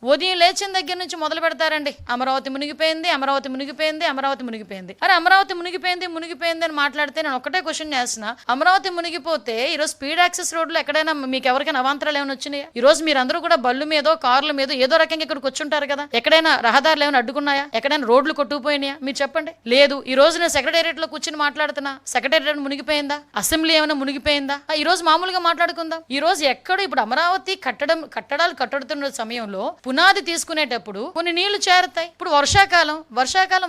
ఉదయం లేచిన దగ్గర నుంచి మొదలు పెడతారండి. అమరావతి మునిగిపోయింది, అమరావతి మునిగిపోయింది, అమరావతి మునిగిపోయింది. అరే అమరావతి మునిగిపోయింది మునిగిపోయింది అని మాట్లాడితే నేను ఒకటే క్వశ్చన్ చేస్తున్నా. అమరావతి మునిగిపోతే ఈరోజు స్పీడ్ యాక్సెస్ రోడ్లు ఎక్కడైనా మీకు ఎవరికైనా అవాంతరాలు ఏమైనా వచ్చినాయా? ఈ రోజు మీరందరూ కూడా బళ్ళు మీదో కార్ల మీద ఏదో రకంగా ఇక్కడికి వచ్చుంటారు కదా. ఎక్కడైనా రహదారులు ఏమైనా అడ్డుకున్నాయా? ఎక్కడైనా రోడ్లు కొట్టుకుపోయినాయా? మీరు చెప్పండి. లేదు. ఈ రోజు నేను సెక్రటేరియట్ లో కూర్చుని మాట్లాడుతున్నా. సెక్రటేరియట్ మునిగిపోయిందా? అసెంబ్లీ ఏమైనా మునిగిపోయిందా? ఈ రోజు మామూలుగా మాట్లాడుకుందాం. ఈ రోజు ఎక్కడ ఇప్పుడు అమరావతి కట్టడాలు కట్టడుతున్న సమయంలో పునాది తీసుకునేటప్పుడు కొన్ని నీళ్లు చేరుతాయి. ఇప్పుడు వర్షాకాలం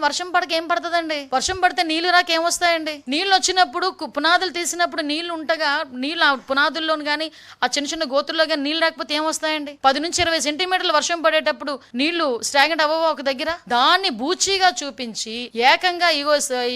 వర్షం పడక ఏం పడుతుందండి? వర్షం పడితే నీళ్లు రాక ఏం వస్తాయండి? నీళ్లు వచ్చినప్పుడు పునాదులు తీసినప్పుడు నీళ్లు ఉంటగా నీళ్ళు ఆ పునాదుల్లోని కానీ ఆ చిన్న చిన్న గోతుల్లో కానీ నీళ్ళు రాకపోతే ఏం వస్తాయండి? 10 నుంచి 20 సెంటీమీటర్లు వర్షం పడేటప్పుడు నీళ్లు స్టాగ్నెంట్ అవ్వవా ఒక దగ్గర? దాన్ని బూచీగా చూపించి ఏకంగా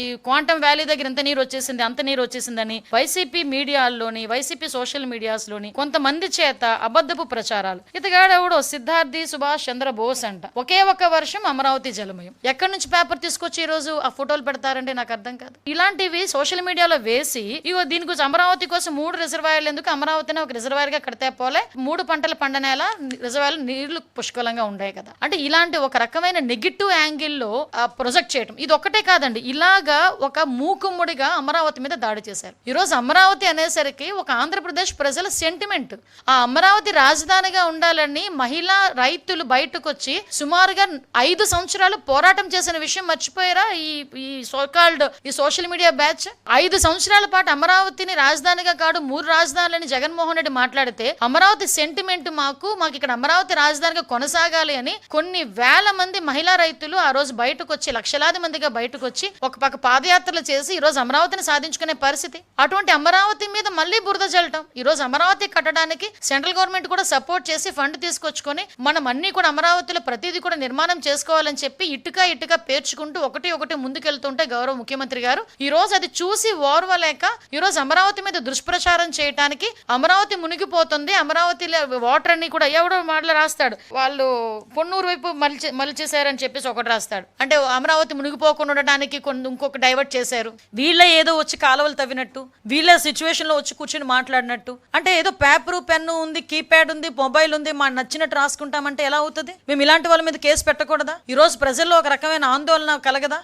ఈ క్వాంటమ్ వ్యాలీ దగ్గర ఎంత నీరు వచ్చేసింది అంత నీరు వచ్చేసిందని వైసీపీ మీడియాల్లోని వైసీపీ సోషల్ మీడియాస్ లోని కొంతమంది చేత అబద్ధపు ప్రచారాలు. ఇతగాడెవడో సిద్ధార్థి సుభాష్ చంద్రబోస్ అంట. ఒకే ఒక వర్షం అమరావతి జలమయం. ఎక్కడి నుంచి పేపర్ తీసుకొచ్చి ఈ రోజు ఆ ఫోటోలు పెడతారంటే నాకు అర్థం కాదు. ఇలాంటివి సోషల్ మీడియాలో వేసి ఇగో దీని గురించి అమరావతి కోసం 3 రిజర్వాయర్లు ఎందుకు, అమరావతిని ఒక రిజర్వాయర్ గా కడితే పోలే, 3 పంటల పండనేలా రిజర్వాయర్లు నీళ్లు పుష్కలంగా ఉండే కదా అంటే ఇలాంటి ఒక రకమైన నెగిటివ్ యాంగిల్లో ప్రొజెక్ట్ చేయడం ఇది ఒక్కటే కాదండి. ఇలాగా ఒక మూకుమ్ముడిగా అమరావతి మీద దాడి చేశారు. ఈ రోజు అమరావతి అనేసరికి ఒక ఆంధ్రప్రదేశ్ ప్రజల సెంటిమెంట్. ఆ అమరావతి రాజధానిగా ఉండాలని మహిళా రైతులు బయటకు వచ్చి సుమారుగా 5 సంవత్సరాలు పోరాటం చేసిన విషయం మర్చిపోయారా? ఈ సోషల్ మీడియా బ్యాచ్ 5 సంవత్సరాల పాటు అమరావతిని రాజధానిగా కాదు 3 రాజధానులని జగన్మోహన్ రెడ్డి మాట్లాడితే అమరావతి సెంటిమెంట్ మాకు ఇక్కడ అమరావతి రాజధానిగా కొనసాగాలి అని కొన్ని వేల మంది మహిళా రైతులు ఆ రోజు బయటకు వచ్చి లక్షలాది మందిగా బయటకు వచ్చి ఒక పక్క పాదయాత్రలు చేసి ఈ రోజు అమరావతిని సాధించుకునే పరిస్థితి. అటువంటి అమరావతి మీద మళ్ళీ బురద జల్లటం. ఈ రోజు అమరావతి కట్టడానికి సెంట్రల్ గవర్నమెంట్ కూడా సపోర్ట్ చేసి ఫండ్ తీసుకొచ్చుకొని మనం అన్ని కూడా అమరావతిలో ప్రతిదీ కూడా నిర్మాణం చేసుకోవాలని చెప్పి ఇటుక పేర్చుకుంటూ ఒకటి ముందుకెళ్తుంటే గౌరవ ముఖ్యమంత్రి గారు ఈ రోజు అది చూసి ఓర్వలేక ఈ రోజు అమరావతి మీద దుష్ప్రచారం చేయడానికి అమరావతి మునిగిపోతుంది, అమరావతిలో వాటర్ అన్ని కూడా ఎవడో మాటలు రాస్తాడు, వాళ్ళు పొన్నూరు వైపు మలిచేశారని చెప్పేసి ఒకటి రాస్తాడు. అంటే అమరావతి మునిగిపోకుండా ఉండడానికి ఇంకొక డైవర్ట్ చేశారు. వీళ్ళే ఏదో వచ్చి కాలువలు తవ్వినట్టు, వీళ్ళే సిచ్యువేషన్ లో వచ్చి కూర్చొని మాట్లాడినట్టు, అంటే ఏదో పేపరు పెన్ను ఉంది, కీప్యాడ్ ఉంది, మొబైల్ ఉంది, మా నచ్చినట్టు రాసుకుంటామంటే ఎలా అవుతుంది? మేము ఇలాంటి వాళ్ళ మీద కేసు పెట్టకూడదా? ఈ రోజు ప్రజల్లో ఒక రకమైన ఆందోళన కలగదా?